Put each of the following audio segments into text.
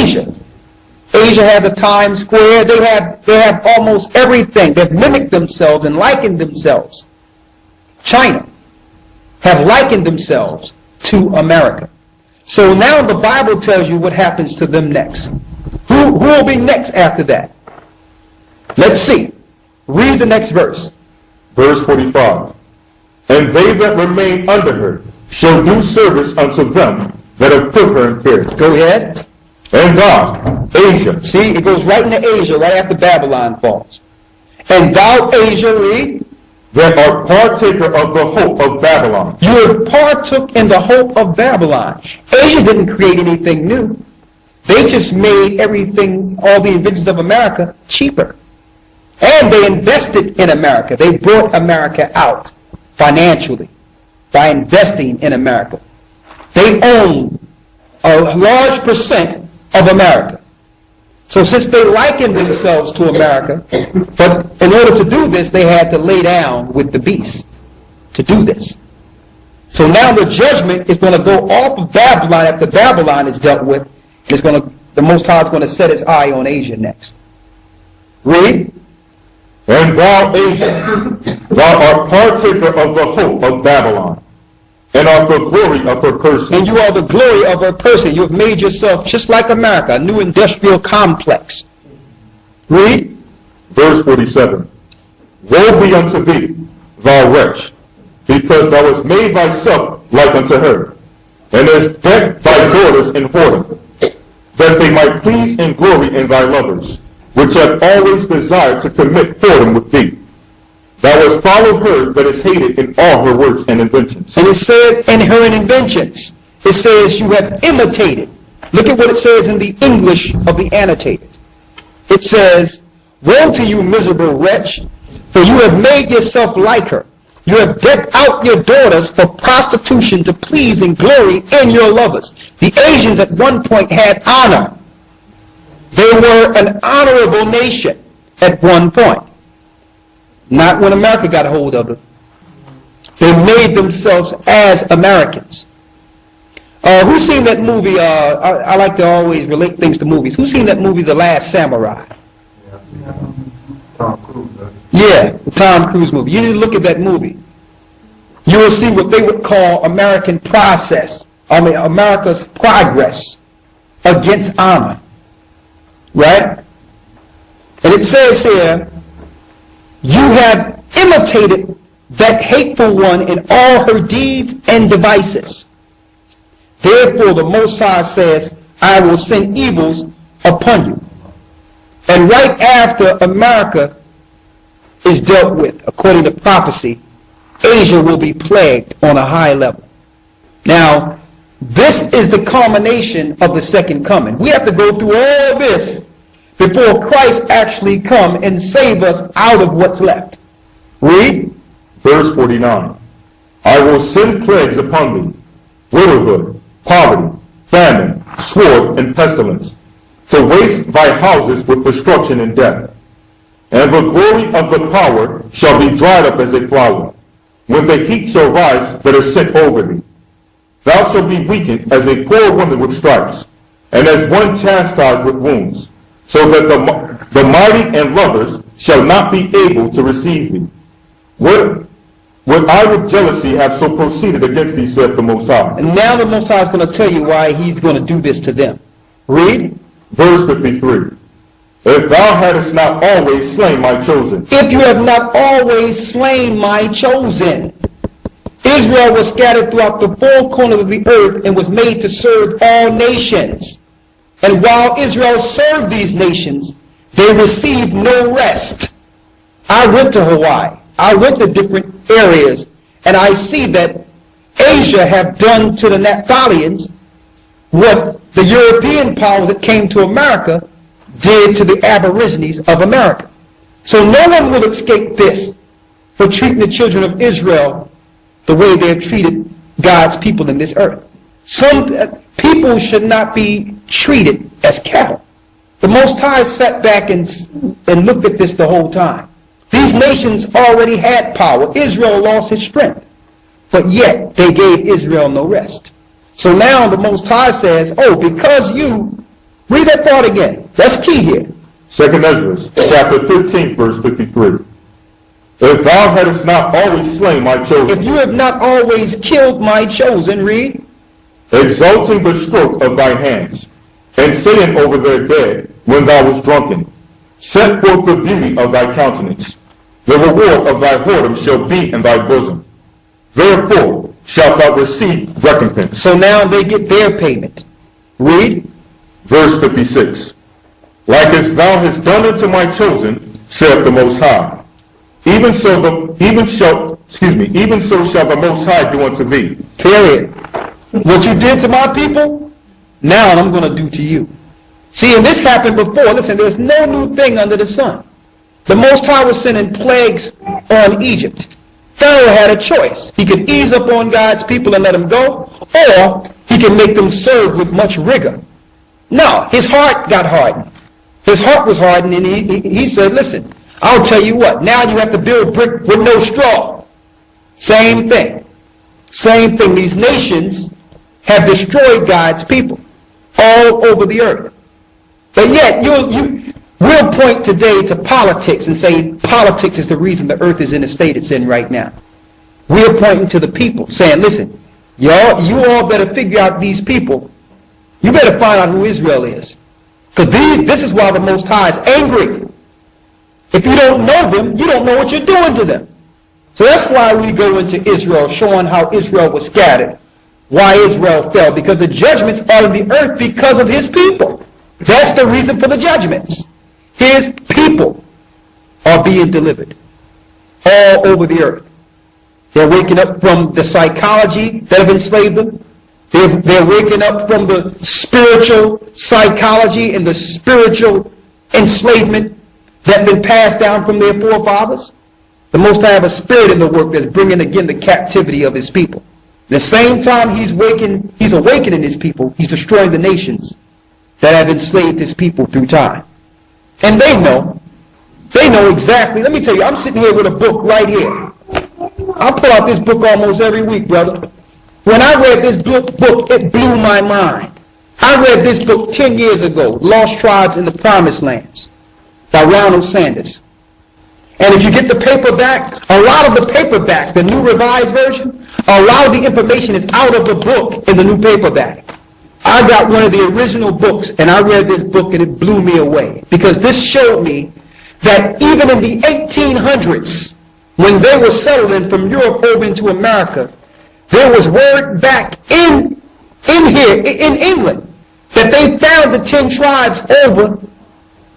Asia. Asia has a Times Square. They have almost everything. They've mimicked themselves and likened themselves. China have likened themselves to America. So now the Bible tells you what happens to them next. Who will be next after that? Let's see. Read the next verse. Verse 45. And they that remain under her shall do service unto them that have put her in fear. Go ahead. And God, Asia. See, it goes right into Asia, right after Babylon falls. And thou, Asia, read. That art partaker of the hope of Babylon. You have partook in the hope of Babylon. Asia didn't create anything new. They just made everything, all the inventions of America, cheaper. And they invested in America. They brought America out financially by investing in America. They own a large percent of America. So since they likened themselves to America, but in order to do this, they had to lay down with the beast to do this. So now the judgment is going to go off of Babylon after Babylon is dealt with. The Most High is going to set his eye on Asia next. Read. And thou, Asia, thou art partaker of the hope of Babylon, and art the glory of her person. And you are the glory of her person. You have made yourself just like America, a new industrial complex. Read. Verse 47. Woe be unto thee, thou wretch, because thou hast made thyself like unto her, and hast decked thy daughters in whoredom, that they might please and glory in thy lovers, which have always desired to commit whoredom with thee. Thou hast followed her that is hated in all her works and inventions. And it says in her inventions, it says you have imitated. Look at what it says in the English of the annotated. It says, woe to you, miserable wretch, for you have made yourself like her. You have decked out your daughters for prostitution to please and glory in your lovers. The Asians at one point had honor. They were an honorable nation at one point. Not when America got a hold of them. They made themselves as Americans. Who's seen that movie? I like to always relate things to movies. Who's seen that movie, The Last Samurai? Tom Cruise. Yeah, the Tom Cruise movie. You need to look at that movie. You will see what they would call American process. America's progress against honor. Right? And it says here, you have imitated that hateful one in all her deeds and devices. Therefore the Most High says, I will send evils upon you. And right after America is dealt with, according to prophecy, Asia will be plagued on a high level. Now, this is the culmination of the second coming. We have to go through all this before Christ actually come and save us out of what's left. Read. Verse 49. I will send plagues upon thee, widowhood, poverty, famine, sword, and pestilence, to waste thy houses with destruction and death. And the glory of the power shall be dried up as a flower, when the heat shall rise that is set over thee. Thou shalt be weakened as a poor woman with stripes, and as one chastised with wounds, so that the mighty and lovers shall not be able to receive thee. Would I with jealousy have so proceeded against thee, saith the Most High. And now the Most High is going to tell you why he's going to do this to them. Read. Verse 53. If thou hadst not always slain my chosen. If you have not always slain my chosen. Israel was scattered throughout the four corners of the earth and was made to serve all nations. And while Israel served these nations, they received no rest. I went to Hawaii. I went to different areas, and I see that Asia have done to the Naphtalians what the European powers that came to America did to the Aborigines of America. So no one will escape this for treating the children of Israel the way they have treated God's people in this earth. Some people should not be treated as cattle. The Most High sat back and looked at this the whole time. These nations already had power. Israel lost his strength. But yet, they gave Israel no rest. So now the Most High says, oh, because you Read that part again. That's key here. 2nd Ezra, chapter 15, verse 53. If thou hadst not always slain my chosen, If you have not always killed my chosen, read, exalting the stroke of thy hands, and saying over their dead when thou wast drunken, set forth the beauty of thy countenance. The reward of thy whoredom shall be in thy bosom. Therefore shalt thou receive recompense. so now they get their payment. Read, Verse 56. Like as thou hast done unto my chosen, saith the Most High, even so shall the Most High do unto thee. period. What you did to my people, now I'm going to do to you. See, and this happened before. Listen, there's no new thing under the sun. The Most High was sending plagues on Egypt. Pharaoh had a choice. He could ease up on God's people and let them go, or he could make them serve with much rigor. No, his heart got hardened. His heart was hardened, and he said, listen, I'll tell you what, now you have to build brick with no straw. Same thing. Same thing. These nations have destroyed God's people all over the earth. But yet, we'll point today to politics and say politics is the reason the earth is in the state it's in right now. We're pointing to the people, saying, listen, you all better figure out these people. You better find out who Israel is. Because this is why the Most High is angry. If you don't know them, you don't know what you're doing to them. So that's why we go into Israel, showing how Israel was scattered, why Israel fell, because the judgments are in the earth because of his people. That's the reason for the judgments. His people are being delivered all over the earth. They're waking up from the psychology that have enslaved them. They're waking up from the spiritual psychology and the spiritual enslavement that been passed down from their forefathers. The Most High have a spirit in the work that's bringing again the captivity of his people. At the same time he's awakening his people, he's destroying the nations that have enslaved his people through time. And they know exactly. Let me tell you, I'm sitting here with a book right here. I pull out this book almost every week, brother. When I read this book, it blew my mind. I read this book 10 years ago, Lost Tribes in the Promised Lands, by Ronald Sanders. And if you get the paperback, a lot of the paperback, the New Revised Version, a lot of the information is out of the book in the new paperback. I got one of the original books, and I read this book, and it blew me away. Because this showed me that even in the 1800s, when they were settling from Europe over into America, there was word back in here, in England, that they found the 10 tribes over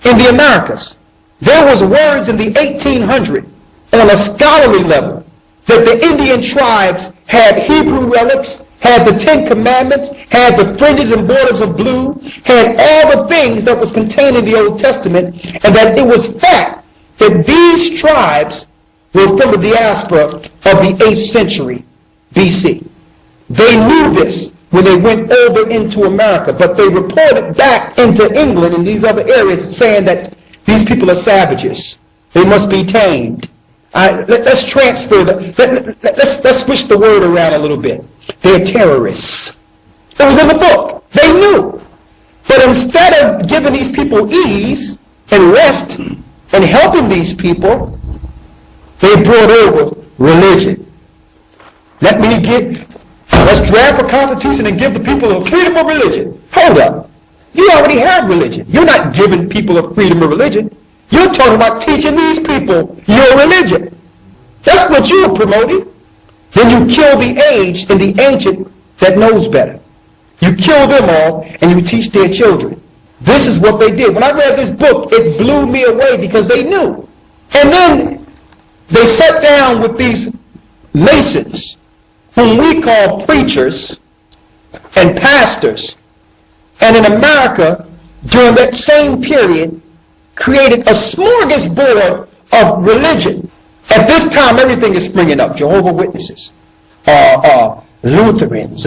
in the Americas. There was words in the 1800s on a scholarly level that the Indian tribes had Hebrew relics, had the 10 Commandments, had the fringes and borders of blue, had all the things that was contained in the Old Testament, and that it was fact that these tribes were from the diaspora of the 8th century BC. They knew this when they went over into America, but they reported back into England and these other areas saying that these people are savages. They must be tamed. Let's transfer let's switch the word around a little bit. They're terrorists. It was in the book. They knew. But instead of giving these people ease and rest and helping these people, they brought over religion. Let's draft a constitution and give the people a freedom of religion. Hold up. You already have religion. You're not giving people a freedom of religion. You're talking about teaching these people your religion. That's what you're promoting. Then you kill the aged and the ancient that knows better. You kill them all and you teach their children. This is what they did. When I read this book, it blew me away because they knew. And then they sat down with these Masons, whom we call preachers and pastors, and in America, during that same period, created a smorgasbord of religion. At this time, everything is springing up. Jehovah's Witnesses, Lutherans,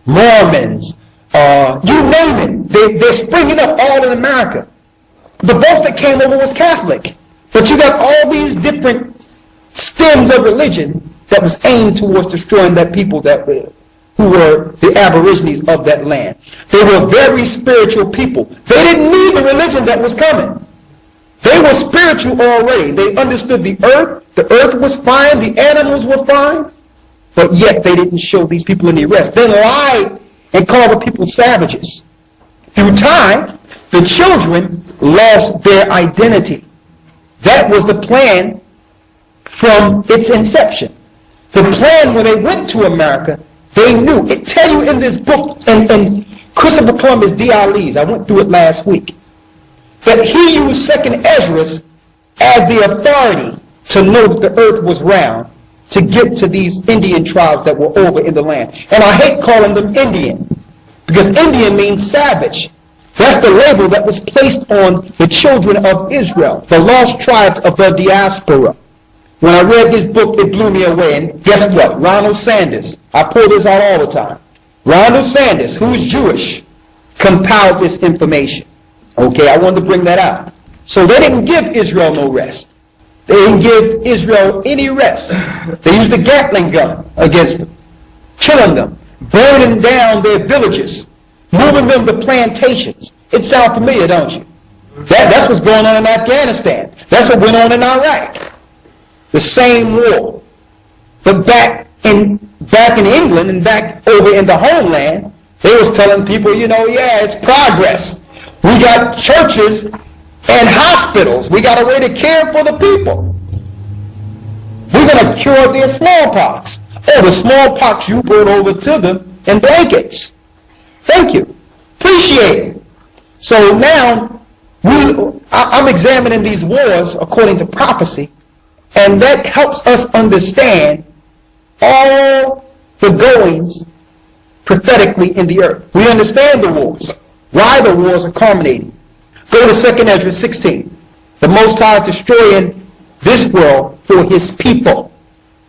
Mormons, you name it. They're springing up all in America. The boat that came over was Catholic. But you got all these different stems of religion that was aimed towards destroying that people that who were the aborigines of that land. They were very spiritual people. They didn't need the religion that was coming. They were spiritual already. They understood the earth was fine, the animals were fine, but yet they didn't show these people any rest. They lied and called the people savages. Through time, the children lost their identity. That was the plan from its inception. The plan when they went to America, they knew. It tell you in this book, and Christopher Columbus Dialis, I went through it last week, that he used 2nd Esdras as the authority to know that the earth was round, to get to these Indian tribes that were over in the land. And I hate calling them Indian, because Indian means savage. That's the label that was placed on the children of Israel, the lost tribes of the diaspora. When I read this book, it blew me away. And guess what? Ronald Sanders, I pull this out all the time. Ronald Sanders, who is Jewish, compiled this information. Okay, I wanted to bring that out. So they didn't give Israel no rest. They didn't give Israel any rest. They used a Gatling gun against them, killing them, burning down their villages, moving them to plantations. It sounds familiar, don't you? That's what's going on in Afghanistan. That's what went on in Iraq. The same war. But back in England and back over in the homeland, they was telling people, yeah, it's progress. We got churches and hospitals. We got a way to care for the people. We're going to cure their smallpox. Oh, the smallpox you brought over to them in blankets. Thank you. Appreciate it. So now, I'm examining these wars according to prophecy, and that helps us understand all the goings prophetically in the earth. We understand the wars, why the wars are culminating. Go to 2nd Esdras 16. The Most High is destroying this world for his people.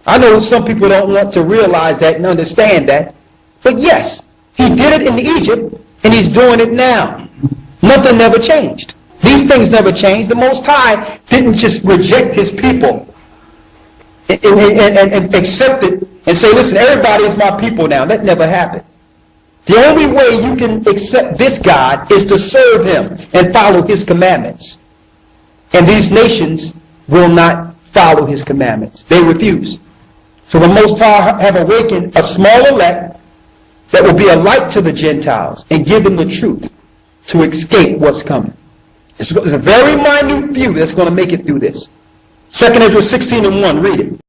I know some people don't want to realize that and understand that, but yes, he did it in Egypt, and he's doing it now. Nothing never changed. These things never changed. The Most High didn't just reject his people and accept it and say, listen, everybody is my people now. That never happened. The only way you can accept this God is to serve him and follow his commandments. And these nations will not follow his commandments. They refuse. So the Most High have awakened a small elect that will be a light to the Gentiles and give them the truth to escape what's coming. It's a very minute few that's going to make it through this. 2nd Esdras 16:1, read it.